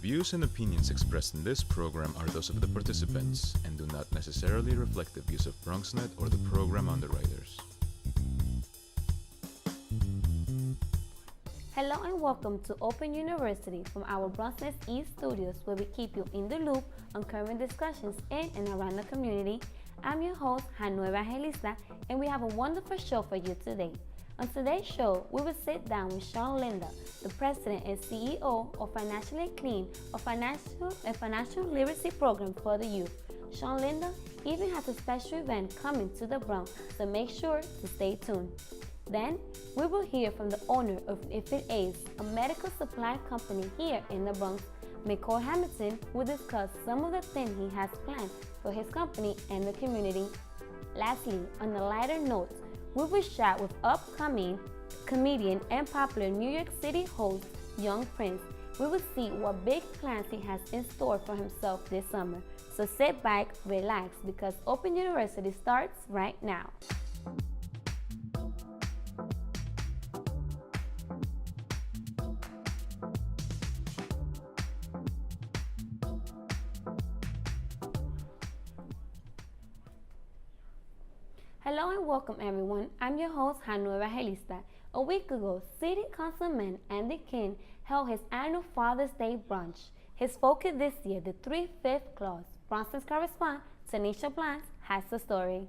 views and opinions expressed in this program are those of the participants and do not necessarily reflect the views of BronxNet or the program underwriters. Hello and welcome to Open University from our BronxNet East studios, where we keep you in the loop on current discussions in and around the community. I'm your host, Hanu Evangelista, and we have a wonderful show for you today. On today's show, we will sit down with Sean Linda, the president and CEO of Financially Clean, a financial literacy program for the youth. Sean Linda even has a special event coming to the Bronx, so make sure to stay tuned. Then, we will hear from the owner of If It Is, a medical supply company here in the Bronx. McCall Hamilton will discuss some of the things he has planned for his company and the community. Lastly, on a lighter note, we will chat with upcoming comedian and popular New York City host, Young Prince. We will see what big plans he has in store for himself this summer. So sit back, relax, because Open University starts right now. Hello and welcome everyone. I'm your host, Hanu Evangelista. A week ago, City Councilman Andy King held his annual Father's Day brunch. His focus this year, the 3/5 clause. Bronx's correspondent, Tanisha Blanche, has the story.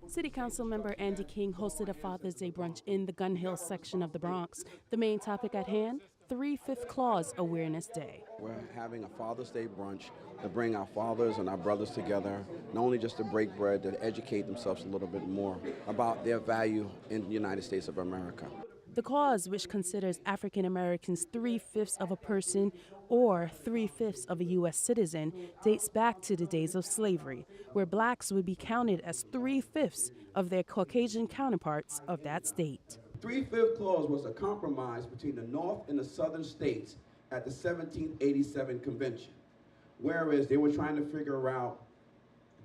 City Council member Andy King hosted a Father's Day brunch in the Gun Hill section of the Bronx. The main topic at hand, 3/5 Clause Awareness Day. We're having a Father's Day brunch to bring our fathers and our brothers together, not only just to break bread, to educate themselves a little bit more about their value in the United States of America. The cause, which considers African Americans 3/5 of a person or 3/5 of a U.S. citizen, dates back to the days of slavery, where blacks would be counted as 3/5 of their Caucasian counterparts of that state. 3/5 clause was a compromise between the North and the Southern states at the 1787 convention, whereas they were trying to figure out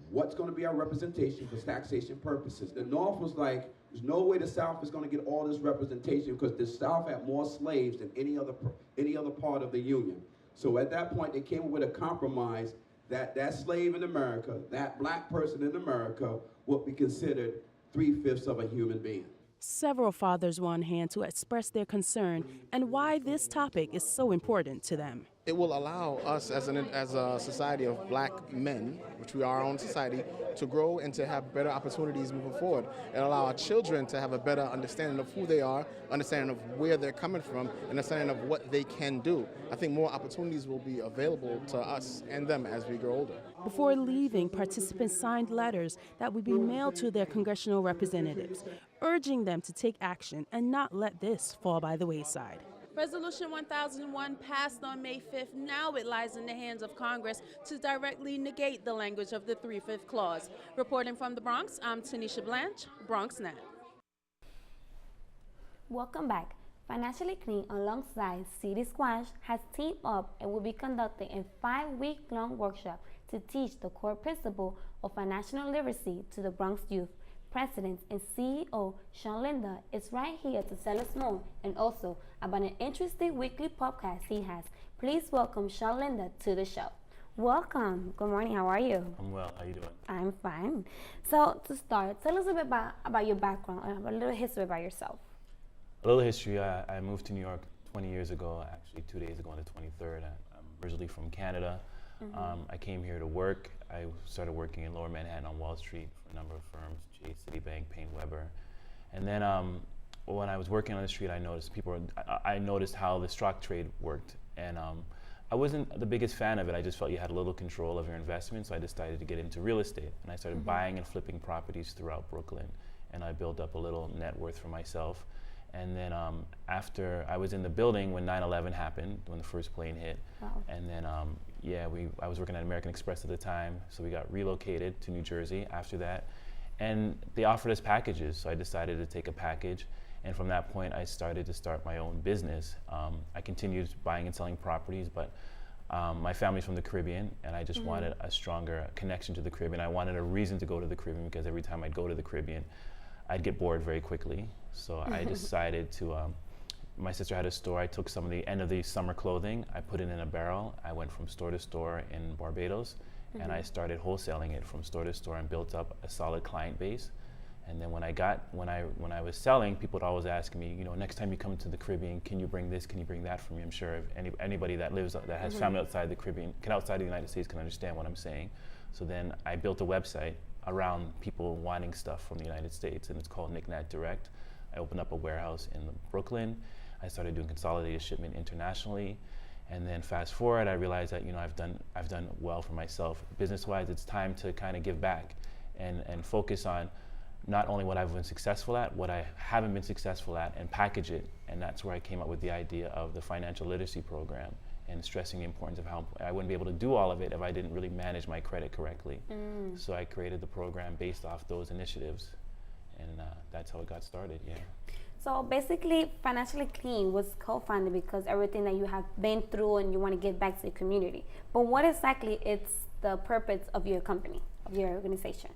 what's going to be our representation for taxation purposes. The North was like, there's no way the South is going to get all this representation because the South had more slaves than any other part of the Union. So at that point, they came up with a compromise that that slave in America, that black person in America, would be considered 3/5 of a human being. Several fathers were on hand to express their concern and why this topic is so important to them. It will allow us as a society of black men, which we are our own society, to grow and to have better opportunities moving forward, and allow our children to have a better understanding of who they are, understanding of where they're coming from, and understanding of what they can do. I think more opportunities will be available to us and them as we grow older. Before leaving, participants signed letters that would be mailed to their congressional representatives, urging them to take action and not let this fall by the wayside. Resolution 1001 passed on May 5th. Now it lies in the hands of Congress to directly negate the language of the 3/5 clause. Reporting from the Bronx, I'm Tanisha Blanche, BronxNet. Welcome back. Financially Clean, alongside City Squash, has teamed up and will be conducting a 5-week-long workshop to teach the core principle of financial literacy to the Bronx youth. President and CEO Sean Linda is right here to tell us more and also about an interesting weekly podcast he has. Please welcome Sean Linda to the show. Welcome. Good morning. How are you? I'm well. How you doing? I'm fine. So to start, tell us a bit about your background, a little history about yourself. A little history. I moved to New York 20 years ago, actually 2 days ago on the 23rd. I'm originally from Canada. I came here to work. I started working in Lower Manhattan on Wall Street for a number of firms, Chase, Citibank, Payne Weber. And then when I was working on the street, I noticed how the stock trade worked. And I wasn't the biggest fan of it. I just felt you had a little control of your investment, so I decided to get into real estate. And I started buying and flipping properties throughout Brooklyn. And I built up a little net worth for myself. And then after I was in the building when 9/11 happened, when the first plane hit. Wow. And then I was working at American Express at the time, so we got relocated to New Jersey after that. And they offered us packages, so I decided to take a package. And from that point, I started to start my own business. I continued buying and selling properties, but my family's from the Caribbean, and I just wanted a stronger connection to the Caribbean. I wanted a reason to go to the Caribbean because every time I'd go to the Caribbean, I'd get bored very quickly. So I decided to My sister had a store. I took some of the end of the summer clothing, I put it in a barrel. I went from store to store in Barbados, and I started wholesaling it from store to store and built up a solid client base. And then when I was selling, people would always ask me, you know, next time you come to the Caribbean, can you bring this? Can you bring that for me? I'm sure if anybody that has family outside the Caribbean, outside the United States, can understand what I'm saying. So then I built a website around people wanting stuff from the United States, and it's called NICNAT Direct. I opened up a warehouse in Brooklyn. I started doing consolidated shipment internationally, and then fast forward, I realized that, you know, I've done well for myself business-wise. It's time to kind of give back and focus on not only what I've been successful at, what I haven't been successful at, and package it. And that's where I came up with the idea of the financial literacy program, and stressing the importance of how I wouldn't be able to do all of it if I didn't really manage my credit correctly. So I created the program based off those initiatives, and that's how it got started, yeah. So basically, Financially Clean was co-founded because everything that you have been through and you want to give back to the community. But what exactly is the purpose of your company, of your organization?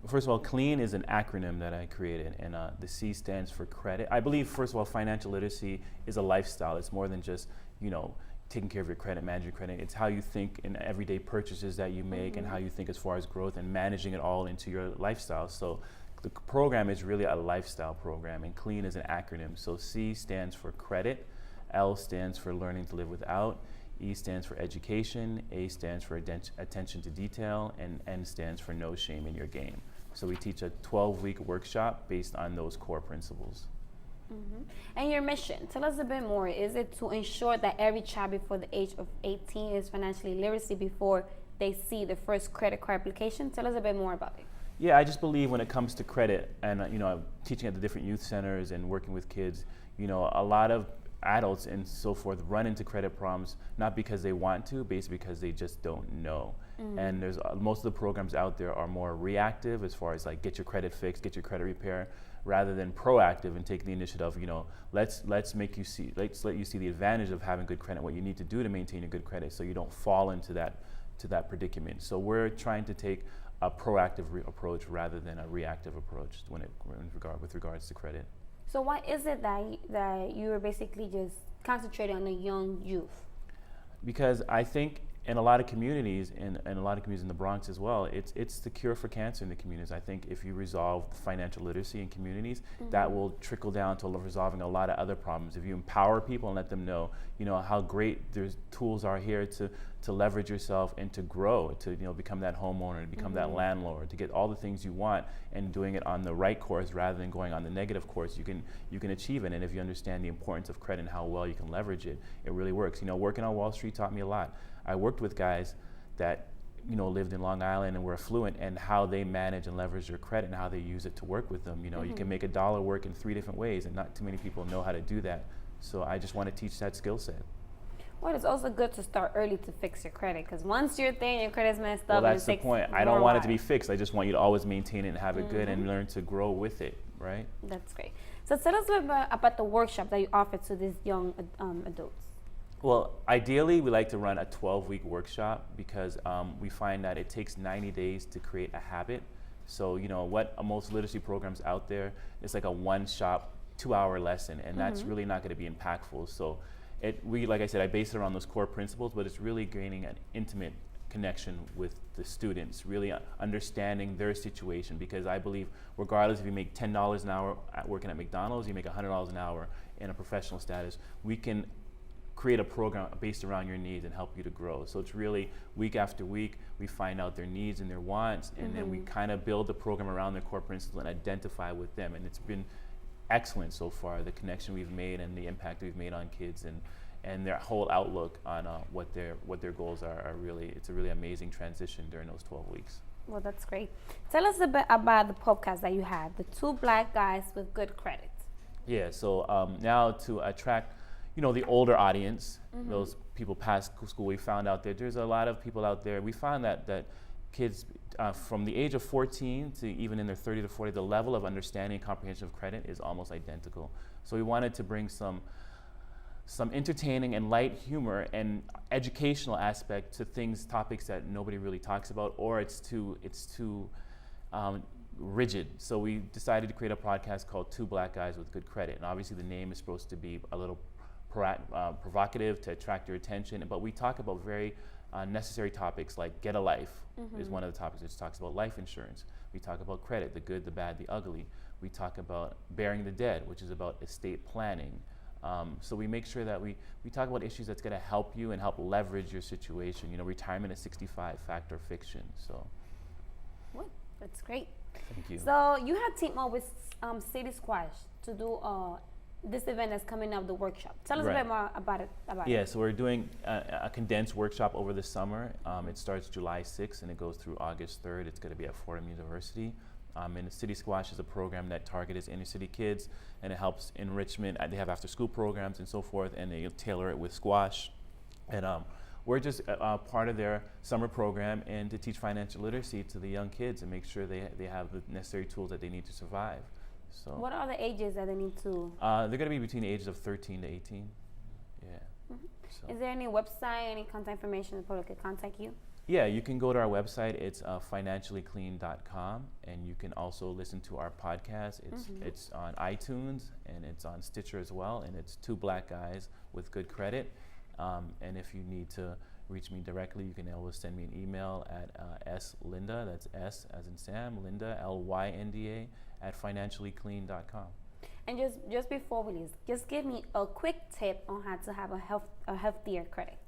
First of all, CLEAN is an acronym that I created, and the C stands for credit. I believe, first of all, financial literacy is a lifestyle. It's more than just, you know, taking care of your credit, managing your credit. It's how you think in everyday purchases that you make, and how you think as far as growth and managing it all into your lifestyle. So the program is really a lifestyle program, and CLEAN is an acronym. So C stands for credit, L stands for learning to live without, E stands for education, A stands for attention to detail, and N stands for no shame in your game. So we teach a 12-week workshop based on those core principles. And your mission, tell us a bit more. Is it to ensure that every child before the age of 18 is financially literacy before they see the first credit card application? Tell us a bit more about it. Yeah, I just believe when it comes to credit, and you know, teaching at the different youth centers and working with kids, you know, a lot of adults and so forth run into credit problems not because they want to, but because they just don't know. And there's most of the programs out there are more reactive as far as like get your credit fixed, get your credit repair, rather than proactive and take the initiative of, you know, let's let you see the advantage of having good credit, what you need to do to maintain a good credit, so you don't fall into that predicament. So we're trying to take a proactive approach rather than a reactive approach with regards to credit. So why is it that you are basically just concentrating on the young youth? Because I think in a lot of communities, and a lot of communities in the Bronx as well, it's the cure for cancer in the communities. I think if you resolve financial literacy in communities, that will trickle down to resolving a lot of other problems. If you empower people and let them know, you know, how great there's tools are here to leverage yourself and to grow, to, you know, become that homeowner, to become that landlord, to get all the things you want, and doing it on the right course rather than going on the negative course, you can achieve it. And if you understand the importance of credit and how well you can leverage it, it really works. You know, working on Wall Street taught me a lot. I worked with guys that, you know, lived in Long Island and were affluent, and how they manage and leverage their credit and how they use it to work with them. You know, you can make $1 work in 3 different ways, and not too many people know how to do that. So I just want to teach that skill set. Well, it's also good to start early to fix your credit, because once you're there and your credit's messed Well, up, that's the point. I don't want it to be fixed. I just want you to always maintain it and have it good and learn to grow with it, right? That's great. So tell us a bit about the workshop that you offer to these young adults. Well, ideally, we like to run a 12-week workshop because we find that it takes 90 days to create a habit. So, you know, what most literacy programs out there, it's like a one-shot, 2-hour lesson, and that's really not going to be impactful. So, like I said, I base it around those core principles, but it's really gaining an intimate connection with the students, really understanding their situation, because I believe regardless if you make $10 an hour working at McDonald's, you make $100 an hour in a professional status, we can create a program based around your needs and help you to grow. So it's really week after week, we find out their needs and their wants, and then we kind of build the program around their core principles and identify with them. And it's been excellent so far, the connection we've made and the impact we've made on kids and their whole outlook on what their goals are really. It's a really amazing transition during those 12 weeks. Well, that's great. Tell us a bit about the podcast that you have, the 2 Black Guys with Good Credit. Yeah, so now to attract, you know, the older audience, those people past school, we found out that there's a lot of people out there. We found that kids from the age of 14 to even in their 30 to 40, the level of understanding and comprehension of credit is almost identical. So we wanted to bring some entertaining and light humor and educational aspect to topics that nobody really talks about, or it's too rigid. So we decided to create a podcast called Two Black Guys with Good Credit. And obviously the name is supposed to be a little provocative to attract your attention, but we talk about very necessary topics like get a life is one of the topics, which talks about life insurance. We talk about credit, the good, the bad, the ugly. We talk about burying the dead, which is about estate planning. So we make sure that we talk about issues that's going to help you and help leverage your situation. You know, retirement at 65, fact or fiction. So. Well, that's great. Thank you. So you have teamed up with City Squash to do this event that's coming up, the workshop. Tell us a bit more about it. Yeah, so we're doing a condensed workshop over the summer. It starts July 6th and it goes through August 3rd. It's going to be at Fordham University. And the City Squash is a program that targets inner city kids, and it helps enrichment. They have after school programs and so forth, and they tailor it with squash. And we're just part of their summer program and to teach financial literacy to the young kids and make sure they have the necessary tools that they need to survive. So what are the ages that they need to? they're going to be between the ages of 13 to 18. Yeah. So. Is there any website, any contact information that people could contact you? Yeah, you can go to our website. It's financiallyclean.com, and you can also listen to our podcast. It's on iTunes and it's on Stitcher as well, and it's Two Black Guys with Good Credit. And if you need to reach me directly, you can always send me an email at slinda, that's S as in Sam, Linda, LYNDA, at financiallyclean.com. And just before we leave, just give me a quick tip on how to have a healthier credit.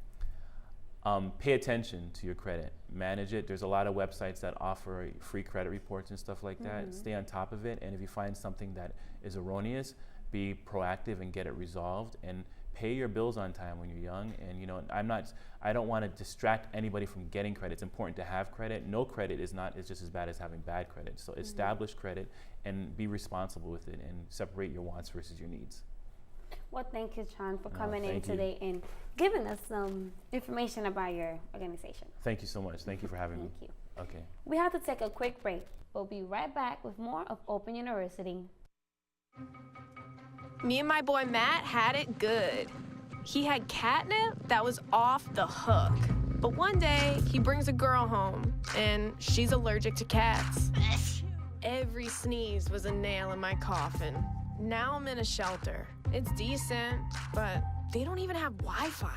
Pay attention to your credit, manage it. There's a lot of websites that offer free credit reports and stuff like that. Stay on top of it, and if you find something that is erroneous, be proactive and get it resolved, and pay your bills on time when you're young. And you know, I don't want to distract anybody from getting credit. It's important to have credit. No credit is just as bad as having bad credit. So establish credit and be responsible with it, and separate your wants versus your needs. Well, thank you, John, for coming in today and giving us some information about your organization. Thank you so much. Thank you for having me. Thank you. Okay. We have to take a quick break. We'll be right back with more of Open University. Me and my boy Matt had it good. He had catnip that was off the hook. But one day, he brings a girl home, and she's allergic to cats. Every sneeze was a nail in my coffin. Now I'm in a shelter. It's decent, but they don't even have Wi-Fi.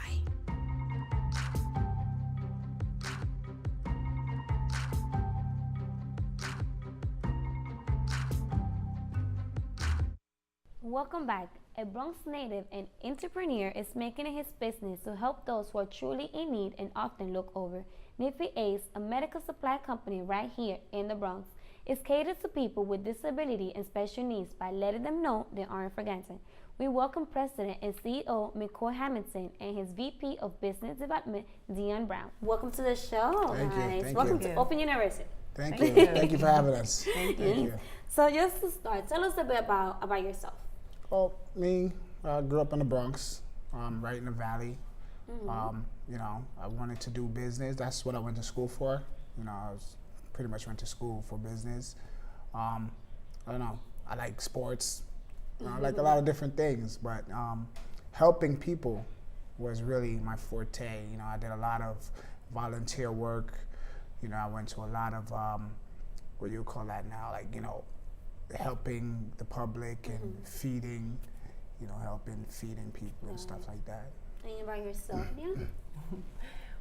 Welcome back. A Bronx native and entrepreneur is making it his business to help those who are truly in need and often look over. Nifty Ace, a medical supply company right here in the Bronx, is catered to people with disability and special needs by letting them know they aren't forgotten. We welcome President and CEO McCoy Hamilton and his VP of Business Development, Dion Brown. Welcome to the show, Thank you. guys. Thank Welcome you. to Open University. Thank you. Thank you for having us. Thank you. So just to start, tell us a bit about yourself. Well, me, I grew up in the Bronx, right in the Valley. You know, I wanted to do business. That's what I went to school for. You know, I pretty much went to school for business. I don't know. I like sports. I like a lot of different things, but helping people was really my forte. You know, I did a lot of volunteer work. You know, I went to a lot of, what do you call that now? Like, you know, helping the public and feeding, you know, feeding people and stuff like that. And about yourself, yeah?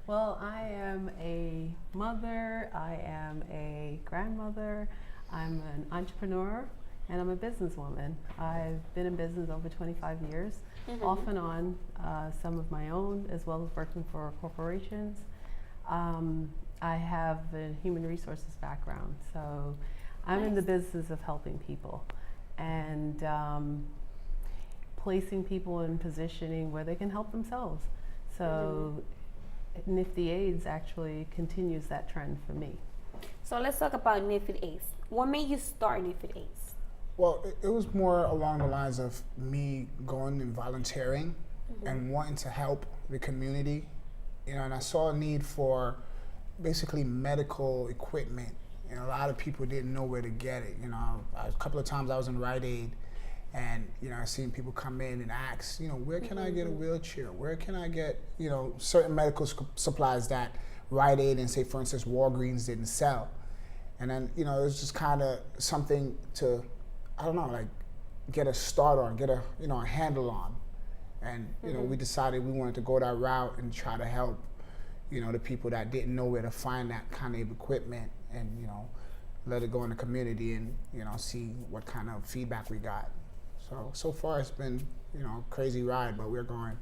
Well, I am a mother, I am a grandmother, I'm an entrepreneur, and I'm a businesswoman. I've been in business over 25 years, off and on, some of my own, as well as working for corporations. I have a human resources background, so I'm in the business of helping people and placing people in positioning where they can help themselves. So Nifty AIDS actually continues that trend for me. So let's talk about Nifty Ace. What made you start Nifty Ace? Well, it was more along the lines of me going and volunteering and wanting to help the community. You know, and I saw a need for basically medical equipment, and a lot of people didn't know where to get it. You know, a couple of times I was in Rite Aid, and you know, I seen people come in and ask, you know, where can I get a wheelchair? Where can I get, you know, certain medical supplies that Rite Aid and say, for instance, Walgreens didn't sell. And then, you know, it was just kind of something to, I don't know, like get a start on, get a, you know, a handle on. And, you know, we decided we wanted to go that route and try to help, you know, the people that didn't know where to find that kind of equipment and, you know, let it go in the community and, you know, see what kind of feedback we got. So far it's been, you know, a crazy ride, but we're going.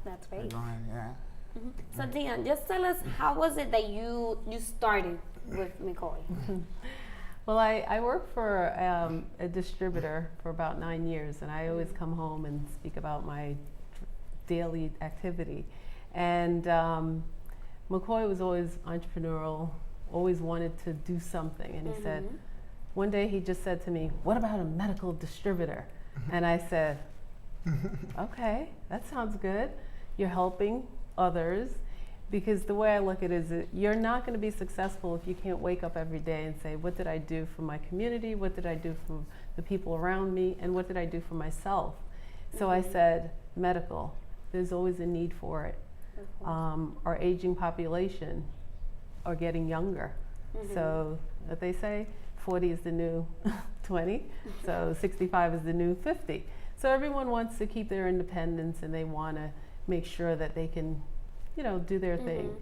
That's great. We're going, yeah. So Dion, just tell us, how was it that you started with McCoy? Well, I worked for a distributor for about 9 years, and I always come home and speak about my daily activity. And McCoy was always entrepreneurial, always wanted to do something. And he said, one day he just said to me, "What about a medical distributor?" And I said, okay, that sounds good. You're helping others. Because the way I look at it is that you're not going to be successful if you can't wake up every day and say, what did I do for my community? What did I do for the people around me? And what did I do for myself? So I said, medical. There's always a need for it. Our aging population are getting younger. So what they say, 40 is the new 20. So 65 is the new 50. So everyone wants to keep their independence, and they want to make sure that they can, you know, do their thing.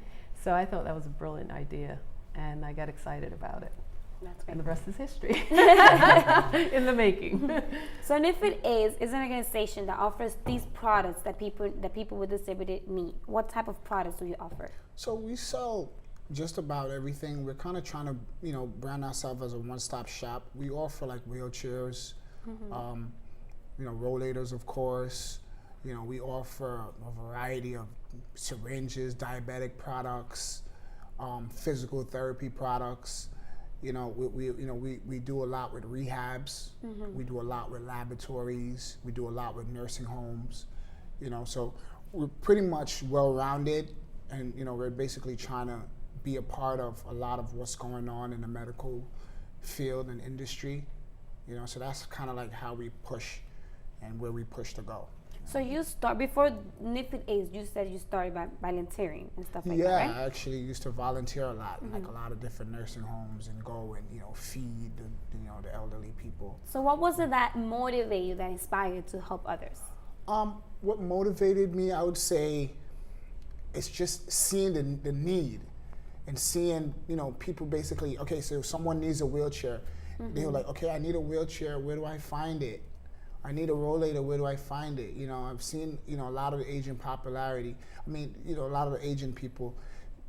So I thought that was a brilliant idea, and I got excited about it. That's great. And the rest is history in the making. So NIFID is an organization that offers these products that people with disability need. What type of products do you offer? So we sell just about everything. We're kind of trying to, you know, brand ourselves as a one-stop shop. We offer like wheelchairs, you know, rollators, of course. You know, we offer a variety of syringes, diabetic products, physical therapy products. You know, we do a lot with rehabs. We do a lot with laboratories. We do a lot with nursing homes. You know, so we're pretty much well-rounded, and you know, we're basically trying to be a part of a lot of what's going on in the medical field and industry. You know, so that's kind of like how we push and where we push to go. So you start, before NIFID you said you started by volunteering and stuff like that, Yeah, right? I actually used to volunteer a lot, in like a lot of different nursing homes, and go and, you know, feed the elderly people. So what was it that motivated you, that inspired you to help others? What motivated me, I would say, is just seeing the need, and seeing, you know, people basically, okay, so if someone needs a wheelchair, they were like, okay, I need a wheelchair, where do I find it? I need a rollator, where do I find it? You know, I've seen, you know, a lot of the Asian popularity. I mean, you know, a lot of the Asian people,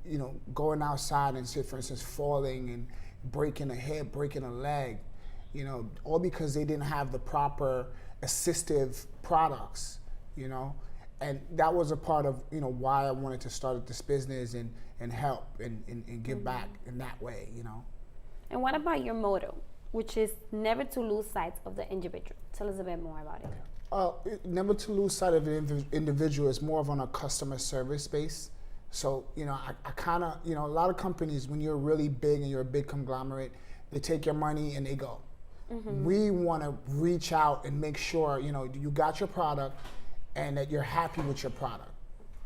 you know, going outside and say, for instance, falling and breaking a hip, breaking a leg, you know, all because they didn't have the proper assistive products, you know? And that was a part of, you know, why I wanted to start this business and help and give back in that way, you know? And what about your motto, which is never to lose sight of the individual? Tell us a bit more about it. Never to lose sight of the individual is more of on a customer service base. So, you know, I kind of, you know, a lot of companies, when you're really big and you're a big conglomerate, they take your money and they go. We want to reach out and make sure, you know, you got your product and that you're happy with your product.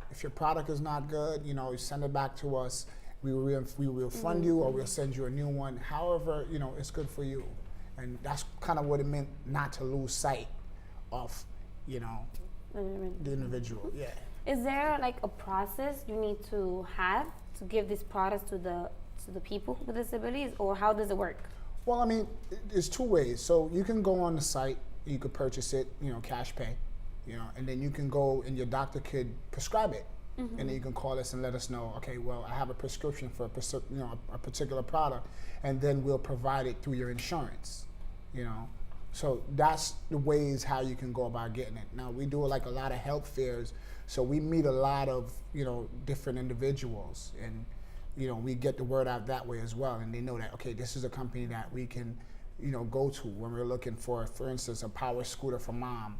If your product is not good, you know, you send it back to us. We will fund you, or we'll send you a new one. However, you know, it's good for you. And that's kind of what it meant, not to lose sight of, you know, the individual, yeah. Is there like a process you need to have to give these products to the people with disabilities, or how does it work? Well, I mean, there's two ways. So you can go on the site, you could purchase it, you know, cash pay, you know, and then you can go and your doctor could prescribe it. And then you can call us and let us know, okay, well, I have a prescription for a particular product, and then we'll provide it through your insurance, you know. So that's the ways how you can go about getting it. Now, we do like a lot of health fairs, so we meet a lot of, you know, different individuals, and, you know, we get the word out that way as well, and they know that, okay, this is a company that we can, you know, go to when we're looking for instance, a power scooter for mom,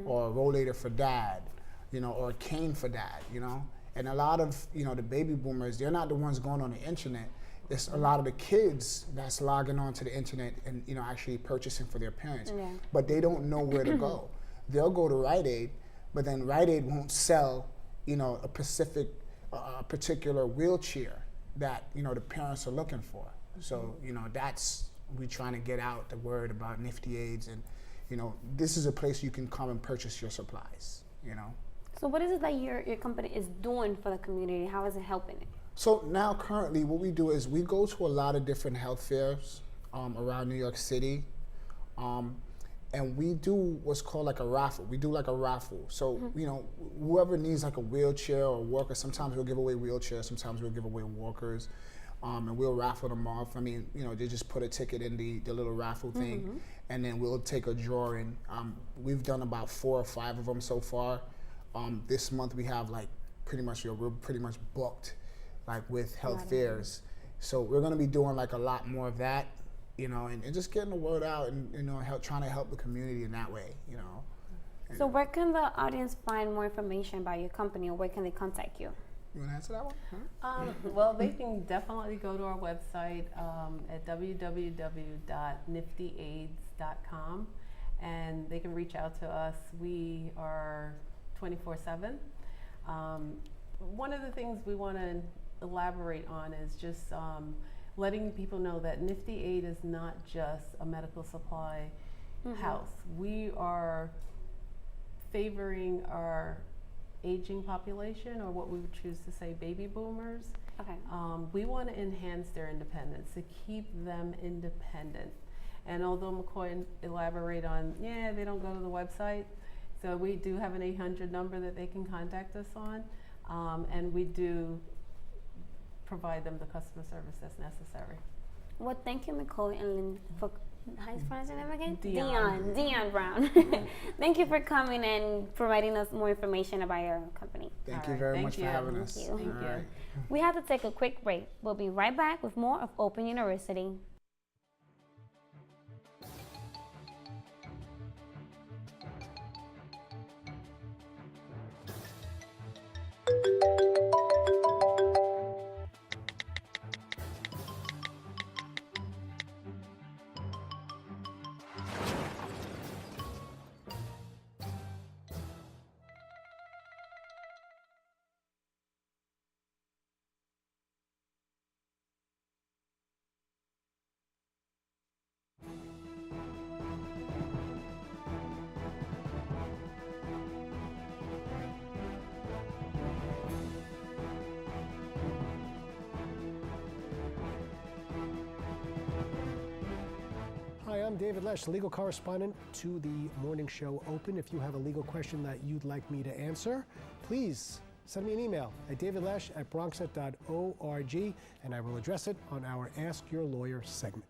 or a rollator for dad, you know, or a cane for dad, you know. And a lot of, you know, the baby boomers, they're not the ones going on the internet. It's a lot of the kids that's logging on to the internet and, you know, actually purchasing for their parents. Yeah. But they don't know where to go. They'll go to Rite Aid, but then Rite Aid won't sell, you know, a particular wheelchair. that, you know, the parents are looking for. So, you know, we're trying to get out the word about Nifty Aids, and, you know, this is a place you can come and purchase your supplies, you know. So what is it that your company is doing for the community? How is it helping it? So now currently what we do is we go to a lot of different health fairs around New York City. And we do what's called like a raffle. We do like a raffle. So, you know, whoever needs like a wheelchair or a walker, sometimes we'll give away wheelchairs, sometimes we'll give away walkers, and we'll raffle them off. I mean, you know, they just put a ticket in the little raffle thing, and then we'll take a drawing. We've done about 4 or 5 of them so far. This month we have like we're pretty much booked, like with health fairs. So we're gonna be doing like a lot more of that, you know, and just getting the word out, and, you know, trying to help the community in that way, you know. So where can the audience find more information about your company, or where can they contact you? You want to answer that one? Well, they can definitely go to our website at www.niftyaids.com, and they can reach out to us. We are 24/7. One of the things we want to elaborate on is just letting people know that Nifty Aid is not just a medical supply house. We are favoring our aging population, or what we would choose to say baby boomers. Okay. We want to enhance their independence, to keep them independent. And although McCoy elaborate on, they don't go to the website, so we do have an 800 number that they can contact us on, and we do provide them the customer service that's necessary. Well, thank you, McCoy and Lynn, for how you pronounce your name again? Dion Brown. Thank you for coming and providing us more information about your company. Thank you very much for having us. Thank you. Thank you. We have to take a quick break. We'll be right back with more of Open University. Hi, I'm David Lesh, legal correspondent to the morning show Open. If you have a legal question that you'd like me to answer, please send me an email at davidlesh@bronxnet.org, and I will address it on our Ask Your Lawyer segment.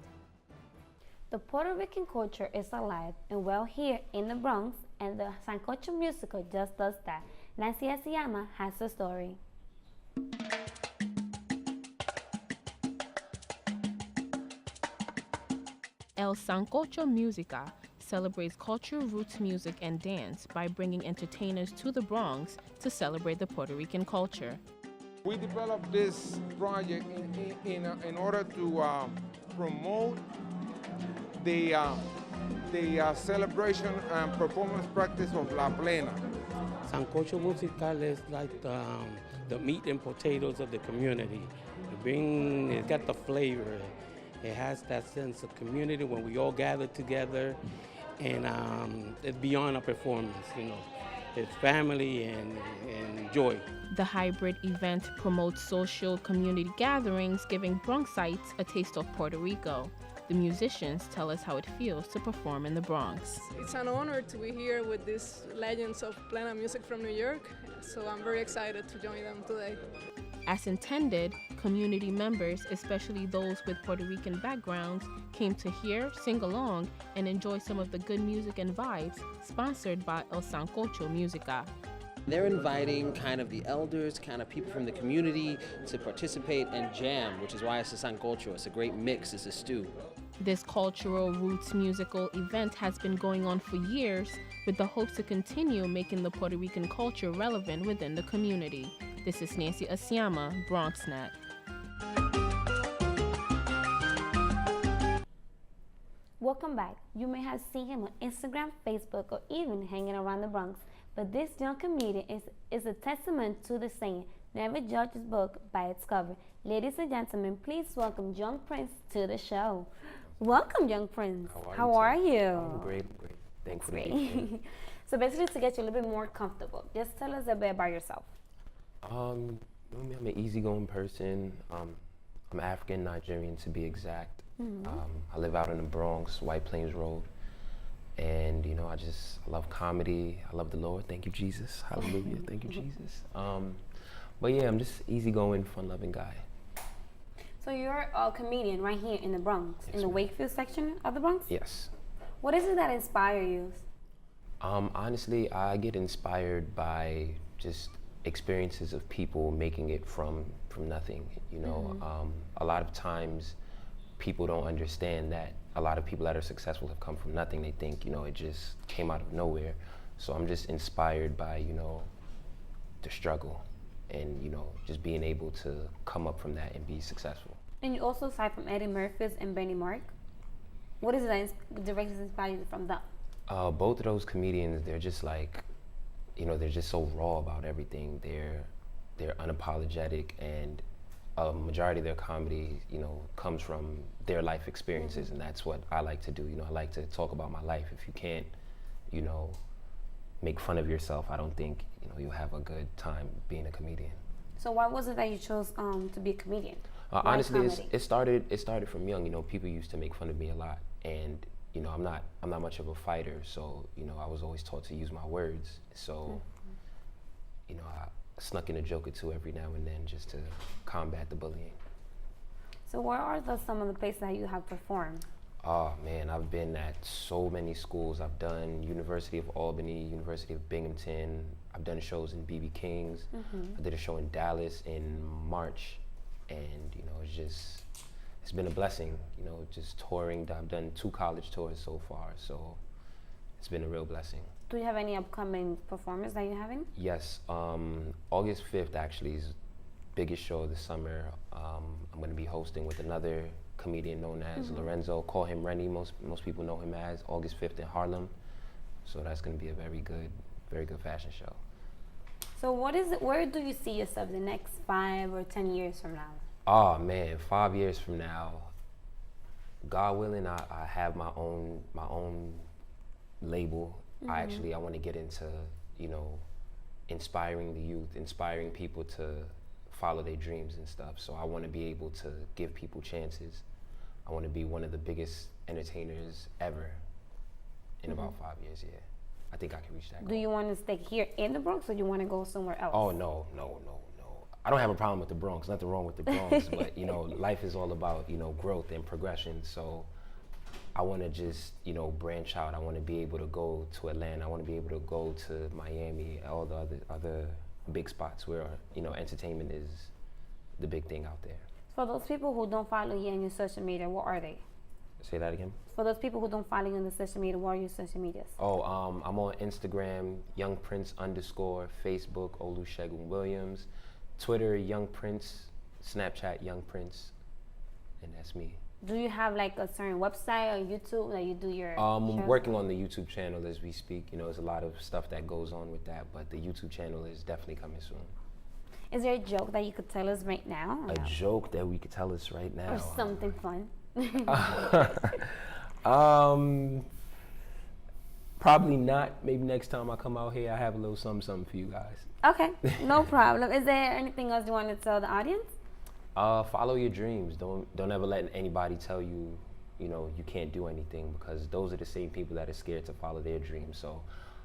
The Puerto Rican culture is alive and well here in the Bronx, and the Sancocho musical just does that. Nancy Asiyama has the story. El Sancocho Musica celebrates culture, roots music, and dance by bringing entertainers to the Bronx to celebrate the Puerto Rican culture. We developed this project in order to promote the celebration and performance practice of La Plena. Sancocho Musical is like the meat and potatoes of the community. It got the flavor. It has that sense of community when we all gather together, and it's beyond a performance, you know. It's family and joy. The hybrid event promotes social community gatherings, giving Bronxites a taste of Puerto Rico. The musicians tell us how it feels to perform in the Bronx. It's an honor to be here with these legends of Plena music from New York, so I'm very excited to join them today. As intended, community members, especially those with Puerto Rican backgrounds, came to hear, sing along, and enjoy some of the good music and vibes sponsored by El Sancocho Musica. They're inviting kind of the elders, kind of people from the community to participate and jam, which is why it's a sancocho. It's a great mix, it's a stew. This cultural roots musical event has been going on for years with the hopes to continue making the Puerto Rican culture relevant within the community. This is Nancy Asiyama, BronxNet. Welcome back. You may have seen him on Instagram, Facebook, or even hanging around the Bronx. But this young comedian is a testament to the saying, never judge a book by its cover. Ladies and gentlemen, please welcome Young Prince to the show. Welcome, Young Prince. How are you? I'm Great. Thanks for great. being here. So basically, to get you a little bit more comfortable, just tell us a bit about yourself. I'm an easygoing person. I'm African Nigerian to be exact. I live out in the Bronx, White Plains Road. And I just love comedy. I love the Lord. Thank you, Jesus. Hallelujah. Thank you, Jesus. But yeah, I'm just easygoing, fun-loving guy. So you're a comedian right here in the Bronx, in the Wakefield section of the Bronx? Yes. What is it that inspires you? Honestly, I get inspired by just experiences of people making it from nothing. A lot of times people don't understand that a lot of people that are successful have come from nothing. They think, it just came out of nowhere. So I'm just inspired by, the struggle and, just being able to come up from that and be successful. And you also aside from Eddie Murphy's and Benny Mark. What is it that directly inspired you from that? Both of those comedians, they're just like, they're just so raw about everything. They're unapologetic, and a majority of their comedy, comes from their life experiences, and that's what I like to do. I like to talk about my life. If you can't, make fun of yourself, I don't think, you'll have a good time being a comedian. So why was it that you chose to be a comedian? Honestly, it started from young. People used to make fun of me a lot, and I'm not much of a fighter, so I was always taught to use my words. So I snuck in a joke or two every now and then just to combat the bullying. So where are some of the places that you have performed? Oh man, I've been at so many schools. I've done University of Albany, University of Binghamton. I've done shows in BB King's. I did a show in Dallas in March, and it's been a blessing. Just touring. I've done 2 college tours so far, so it's been a real blessing. Do you have any upcoming performance that you're having? Yes, August 5th actually is the biggest show of the summer. I'm going to be hosting with another comedian known as Lorenzo. Call him Rennie. Most people know him as. August 5th in Harlem. So that's going to be a very good fashion show. So where do you see yourself the next 5 or 10 years from now? Oh man, 5 years from now, God willing, I have my own label. I want to get into, inspiring the youth, inspiring people to follow their dreams and stuff. So I want to be able to give people chances. I want to be one of the biggest entertainers ever in about 5 years, yeah. I think I can reach that goal. Do you want to stay here in the Bronx or do you want to go somewhere else? Oh, no. I don't have a problem with the Bronx, nothing wrong with the Bronx, but life is all about, growth and progression. So I want to just, branch out. I want to be able to go to Atlanta. I want to be able to go to Miami, all the other big spots where, entertainment is the big thing out there. For those people who don't follow you on your social media, what are they? Say that again? For those people who don't follow you on the social media, what are your social medias? Oh, I'm on Instagram, YoungPrince_, Facebook, Olusegun Williams, Twitter, Young Prince, Snapchat, Young Prince, and that's me. Do you have like a certain website or YouTube that you do your I'm working on the YouTube channel as we speak. There's a lot of stuff that goes on with that, but the YouTube channel is definitely coming soon. Is there a joke that you could tell us right now? A joke that we could tell us right now? Or something fun? Probably not. Maybe next time I come out here, I have a little something for you guys. Okay, no problem. Is there anything else you want to tell the audience? Follow your dreams. Don't ever let anybody tell you, you can't do anything, because those are the same people that are scared to follow their dreams. So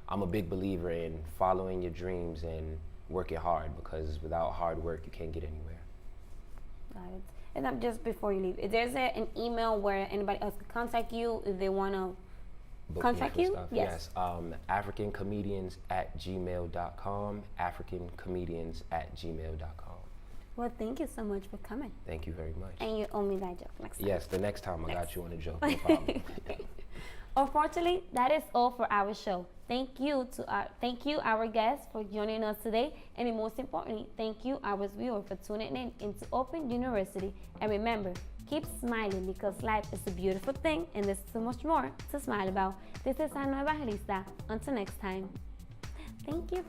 I'm a big believer in following your dreams and working hard, because without hard work, you can't get anywhere. Got it. And then just before you leave, is there an email where anybody else can contact you if they want to contact you? Stuff? Yes. africancomedians@gmail.com, africancomedians@gmail.com. Well, thank you so much for coming. Thank you very much. And you owe me that joke next time. Yes, the next time I got you on a joke, no problem. Unfortunately, that is all for our show. Thank you our guests for joining us today, and most importantly, thank you our viewers for tuning in into Open University. And remember, keep smiling, because life is a beautiful thing and there's so much more to smile about. This is Hannah Evangelista. Until next time, thank you.